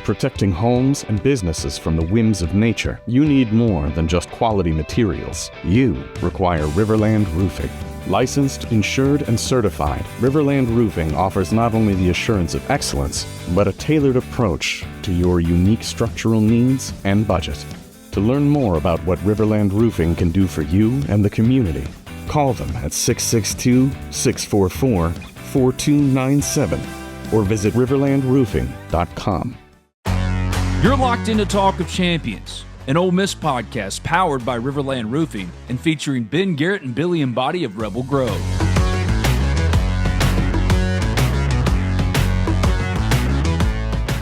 protecting homes and businesses from the whims of nature, you need more than just quality materials. You require RiverLand Roofing. Licensed, insured, and certified, RiverLand Roofing offers not only the assurance of excellence, but a tailored approach to your unique structural needs and budget. To learn more about what RiverLand Roofing can do for you and the community, call them at 662-644-4297 or visit riverlandroofing.com. You're locked into Talk of Champions, an Ole Miss podcast powered by RiverLand Roofing and featuring Ben Garrett and Billy Embody of Rebel Grove.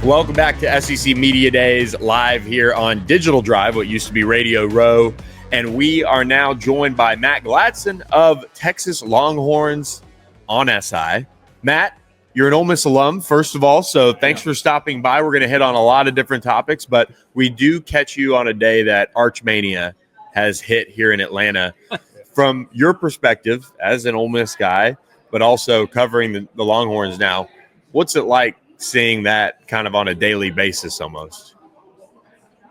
Welcome back to SEC Media Days, live here on Digital Drive, what used to be Radio Row. And we are now joined by Matt Galatzan of Texas Longhorns on SI. Matt, you're an Ole Miss alum, first of all, so thanks for stopping by. We're going to hit on a lot of different topics, but we do catch you on a day that Archmania has hit here in Atlanta. From your perspective as an Ole Miss guy, but also covering the Longhorns now, what's it like seeing that kind of on a daily basis almost?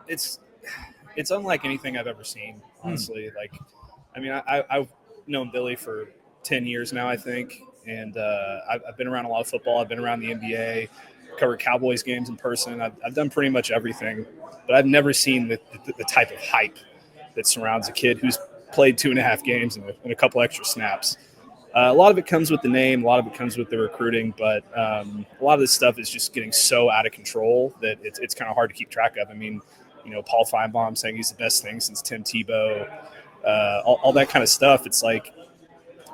It's unlike anything I've ever seen, honestly. I've known Billy for 10 years now, I think. And I've been around a lot of football. I've been around the NBA, covered Cowboys games in person. I've done pretty much everything, but I've never seen the type of hype that surrounds a kid who's played 2.5 games and a couple extra snaps. A lot of it comes with the name. A lot of it comes with the recruiting, but a lot of this stuff is just getting so out of control that it's kind of hard to keep track of. I mean, Paul Feinbaum saying he's the best thing since Tim Tebow, all that kind of stuff. It's like,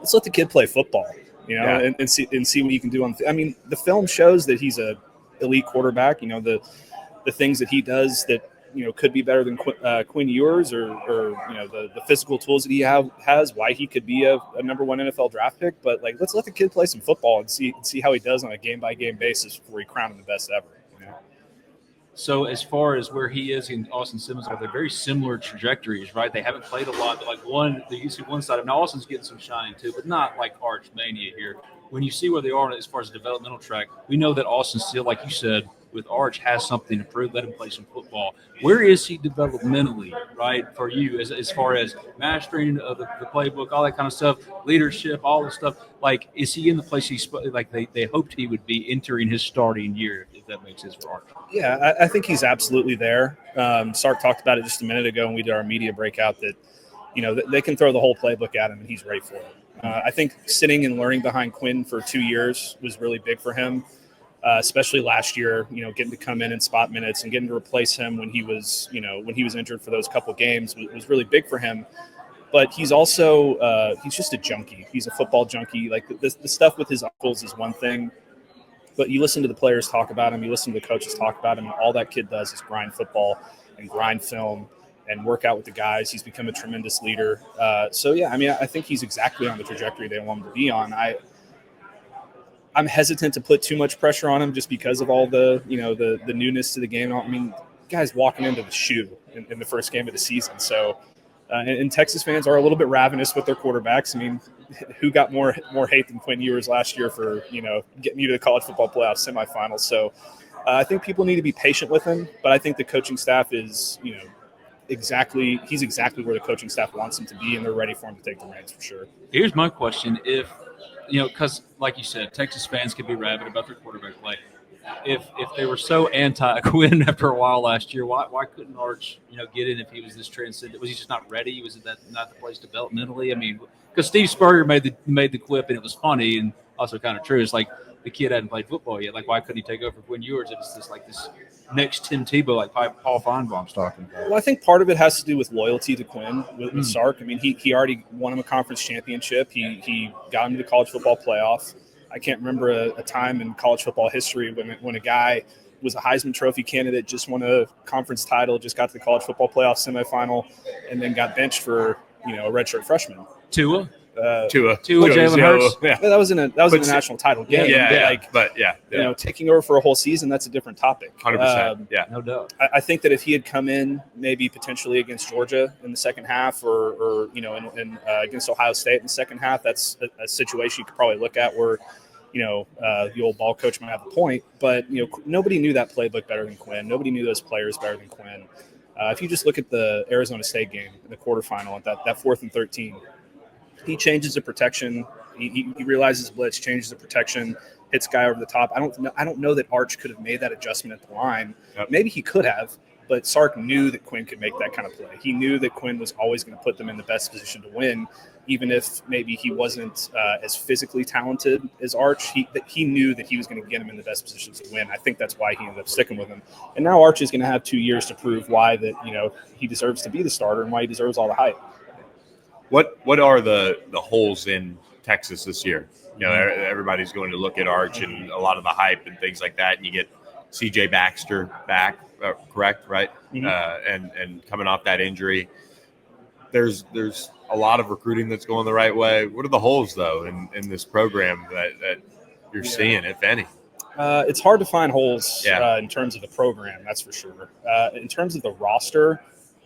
let's let the kid play football. And see what you can do on. The film shows that he's a elite quarterback. The things that he does that could be better than Quinn Ewers or the physical tools that he has. Why he could be a number 1 NFL draft pick. But let's let the kid play some football and see how he does on a game by game basis before we crown him the best ever. So as far as where he is and Austin Simmons are, they're very similar trajectories, right? They haven't played a lot, but you see one side. Now Austin's getting some shine too, but not like Archmania here. When you see where they are as far as the developmental track, we know that Austin still, like you said, with Arch has something to prove. Let him play some football. Where is he developmentally, right, for you as far as mastering of the playbook, all that kind of stuff, leadership, all this stuff? Is he in the place they hoped he would be entering his starting year, if that makes sense for Arch? Yeah, I think he's absolutely there. Sark talked about it just a minute ago when we did our media breakout that, they can throw the whole playbook at him and he's ready for it. I think sitting and learning behind Quinn for 2 years was really big for him. Especially last year, getting to come in and spot minutes and getting to replace him when he was injured for those couple games was really big for him. But he's also he's just a junkie. He's a football junkie. The stuff with his uncles is one thing, but you listen to the players talk about him, you listen to the coaches talk about him, and all that kid does is grind football and grind film and work out with the guys. He's become a tremendous leader. I think he's exactly on the trajectory they want him to be on. I'm hesitant to put too much pressure on him just because of all the newness to the game. The guy's walking into the shoe in the first game of the season. So, and Texas fans are a little bit ravenous with their quarterbacks. Who got more hate than Quinn Ewers last year for, getting you to the college football playoff semifinals. So I think people need to be patient with him, but I think the coaching staff is, he's exactly where the coaching staff wants him to be, and they're ready for him to take the reins for sure. Here's my question. Because like you said, Texas fans can be rabid about their quarterback play. If they were so anti-Quinn after a while last year, why couldn't Arch, get in if he was this transcendent? Was he just not ready? Was it not the place developmentally? Because Steve Spurrier made the quip, and it was funny and also kind of true. It's like the kid hadn't played football yet. Why couldn't he take over Quinn Ewers? It's this next Tim Tebow, like Paul Feinbaum's talking about. Well, I think part of it has to do with loyalty to Quinn with Sark. He already won him a conference championship. He got him to the college football playoff. I can't remember a time in college football history when a guy was a Heisman Trophy candidate, just won a conference title, just got to the college football playoff semifinal, and then got benched for a redshirt freshman. Tua, Jalen Hurts. Yeah, that was in a national title game. Taking over for a whole season, that's a different topic. 100%. No doubt. I think that if he had come in maybe potentially against Georgia in the second half, or against Ohio State in the second half, that's a situation you could probably look at where the old ball coach might have a point, but nobody knew that playbook better than Quinn. Nobody knew those players better than Quinn. If you just look at the Arizona State game, the quarterfinal, at that 4th and 13, he changes the protection. He realizes blitz, changes the protection, hits guy over the top. I don't know that Arch could have made that adjustment at the line. Yep. Maybe he could have, but Sark knew that Quinn could make that kind of play. He knew that Quinn was always going to put them in the best position to win, even if maybe he wasn't as physically talented as Arch. He knew that he was going to get him in the best position to win. I think that's why he ended up sticking with him. And now Arch is going to have 2 years to prove why that he deserves to be the starter and why he deserves all the hype. What are the holes in Texas this year? Everybody's going to look at Arch and a lot of the hype and things like that, and you get C.J. Baxter back, correct, right? Mm-hmm. And coming off that injury, there's a lot of recruiting that's going the right way. What are the holes though in this program that you're seeing, if any? It's hard to find holes Yeah. In terms of the program, that's for sure. In terms of the roster,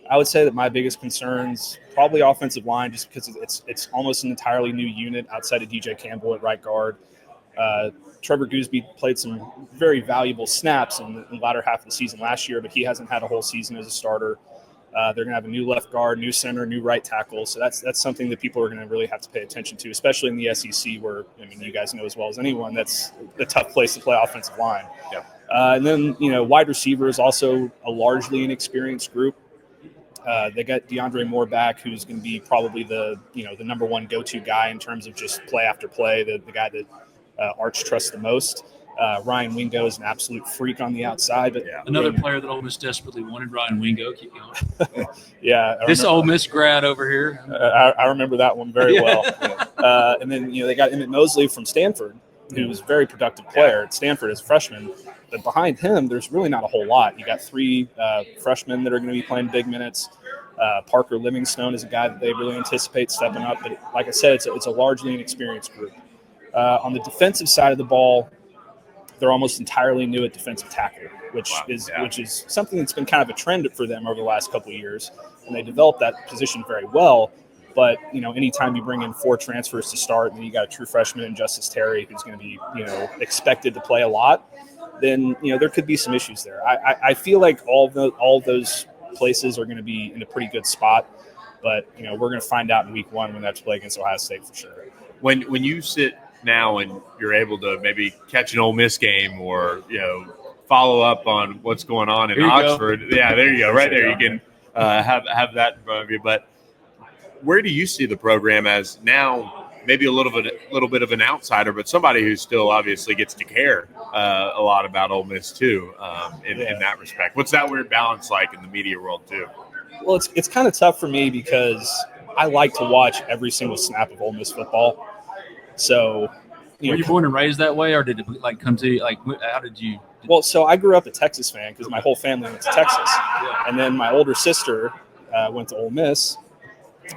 I would say that my biggest concerns probably offensive line, just because it's almost an entirely new unit outside of DJ Campbell at right guard. Trevor Gooseby played some very valuable snaps in the latter half of the season last year, but he hasn't had a whole season as a starter. They're going to have a new left guard, new center, new right tackle. So that's something that people are going to really have to pay attention to, especially in the SEC, where you guys know as well as anyone that's a tough place to play offensive line. Yeah. And then wide receiver is also a largely inexperienced group. They got DeAndre Moore back, who's going to be probably the number one go-to guy in terms of just play after play, the guy that Arch trusts the most. Ryan Wingo is an absolute freak on the outside. But another player that Ole Miss desperately wanted, Ryan Wingo. Keep going. This Ole Miss grad over here. I remember that one very well. And then they got Emmett Mosley from Stanford, who's a very productive player at Stanford as a freshman. But behind him, there's really not a whole lot. You got 3 freshmen that are going to be playing big minutes. Parker Livingstone is a guy that they really anticipate stepping up. But like I said, it's a largely inexperienced group. On the defensive side of the ball, they're almost entirely new at defensive tackle, which is something that's been kind of a trend for them over the last couple of years. And they developed that position very well. But, anytime you bring in 4 transfers to start, and then you got a true freshman in Justice Terry who's going to be, expected to play a lot, then, there could be some issues there. I feel like all of those places are going to be in a pretty good spot. But, we're going to find out in week 1 when they have to play against Ohio State for sure. When you sit now and you're able to maybe catch an Ole Miss game or, follow up on what's going on in Oxford. Yeah, there you go. Right there. You can have that in front of you. But where do you see the program as now? Maybe a little bit of an outsider, but somebody who still obviously gets to care a lot about Ole Miss too, in that respect. What's that weird balance like in the media world too? Well, it's kind of tough for me because I like to watch every single snap of Ole Miss football. So, were you born and raised that way, or did it come to you? How did you? Well, so I grew up a Texas fan because my whole family went to Texas, and then my older sister went to Ole Miss.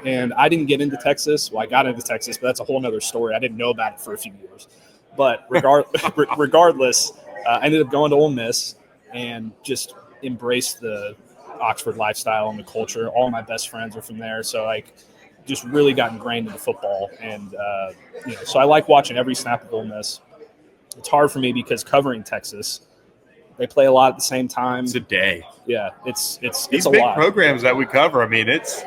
And I didn't get into Texas. Well, I got into Texas, but that's a whole other story. I didn't know about it for a few years. But regardless, I ended up going to Ole Miss and just embraced the Oxford lifestyle and the culture. All my best friends are from there. So, just really got ingrained into football. And, so I like watching every snap of Ole Miss. It's hard for me because covering Texas, they play a lot at the same time. It's a day. Yeah, it's These a big lot. programs that we cover, it's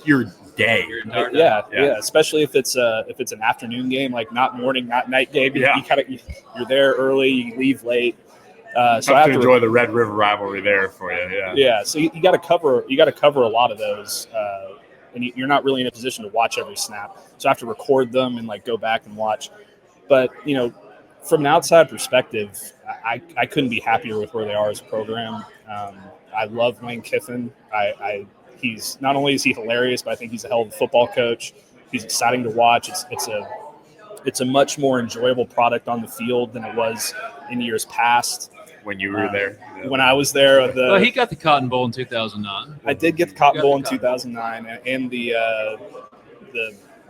your day. Yeah. Especially if it's an afternoon game, like not morning, not night game. You're there early, you leave late. So I have to enjoy the Red River rivalry there for you. Yeah. Yeah. So you got to cover a lot of those, and you're not really in a position to watch every snap. So I have to record them and go back and watch. But from an outside perspective, I couldn't be happier with where they are as a program. I love Lane Kiffin. He's not only is he hilarious, but I think he's a hell of a football coach. He's exciting to watch. It's a much more enjoyable product on the field than it was in years past. When you were there, when I was there, he got the Cotton Bowl in 2009. I did get the Cotton Bowl in 2009, and the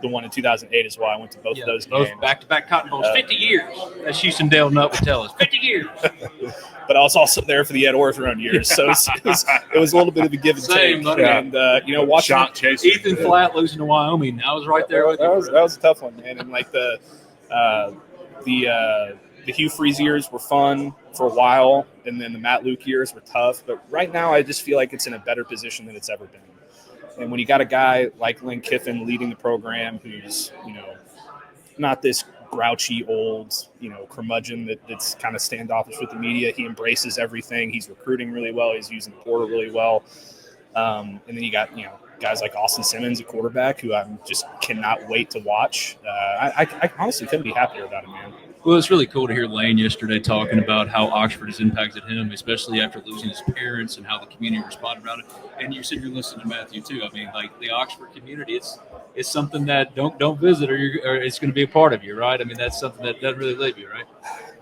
one in 2008 as well. I went to both of those games. Back-to-back Cotton Bowls. 50 years. As Houston Dale Nutt would tell us. 50 years. But I was also there for the Ed Orthrone years, so it was a little bit of a give and take. And watching Ethan Flatt losing to Wyoming, I was right there with you. That was a tough one, man. And The Hugh Freeze years were fun for a while, and then the Matt Luke years were tough. But right now, I just feel like it's in a better position than it's ever been. And when you got a guy like Lane Kiffin leading the program, who's not this grouchy old curmudgeon that's kind of standoffish with the media, he embraces everything. He's recruiting really well. He's using the portal really well. And then you got guys like Austin Simmons, a quarterback, who I just cannot wait to watch. I honestly couldn't be happier about it, man. Well, it's really cool to hear Lane yesterday talking about how Oxford has impacted him, especially after losing his parents, and how the community responded around it. And you said you're listening to Matthew too. I mean, like the Oxford community, it's something that don't visit, or it's going to be a part of you, right? I mean, that's something that doesn't really leave you, right?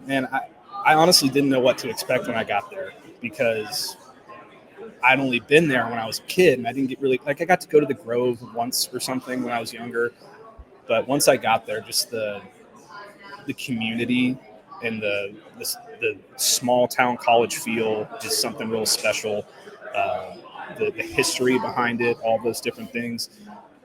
Man, I honestly didn't know what to expect when I got there, because I'd only been there when I was a kid, and I didn't get really I got to go to the Grove once or something when I was younger, but once I got there, just the community and the small town college feel is something real special. The history behind it, all those different things.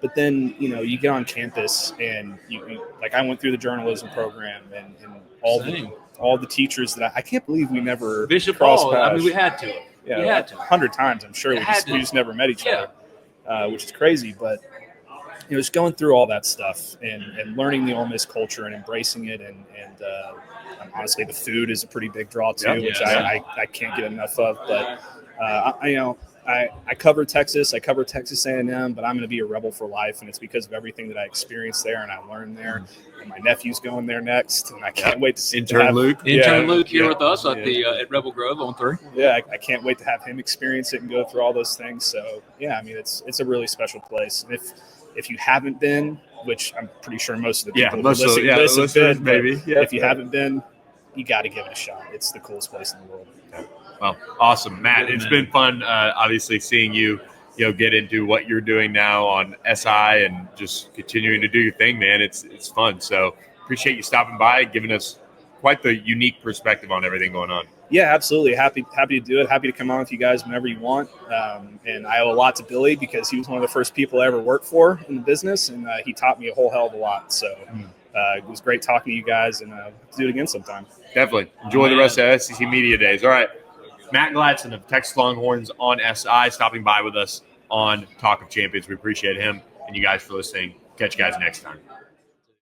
But then, you get on campus and you I went through the journalism program and all the teachers that I can't believe we never Bishop crossed Hall. paths. I mean, we had to. Yeah, we had to 100 times, I'm sure. We just never met each other, which is crazy. But just going through all that stuff and learning the Ole Miss culture and embracing it, and honestly, the food is a pretty big draw too, which I can't get enough of. But I cover Texas. I cover Texas A&M, but I'm going to be a Rebel for life, and it's because of everything that I experienced there and I learned there. And my nephew's going there next, and I can't wait to see intern Luke here with us at Rebel Grove on 3. Yeah, I can't wait to have him experience it and go through all those things. So yeah, I mean, it's a really special place. And if you haven't been, which I'm pretty sure most of the people listen, maybe. Yeah, if you haven't been, you got to give it a shot. It's the coolest place in the world. Well, awesome, Matt. It's been fun, obviously, seeing you get into what you're doing now on SI and just continuing to do your thing, man. It's fun. So appreciate you stopping by, giving us quite the unique perspective on everything going on. Yeah, absolutely. Happy to do it. Happy to come on with you guys whenever you want. And I owe a lot to Billy, because he was one of the first people I ever worked for in the business, and he taught me a whole hell of a lot. So it was great talking to you guys, and do it again sometime. Definitely. Enjoy the rest of SEC Media Days. All right. Matt Galatzan of Texas Longhorns on SI stopping by with us on Talk of Champions. We appreciate him and you guys for listening. Catch you guys next time.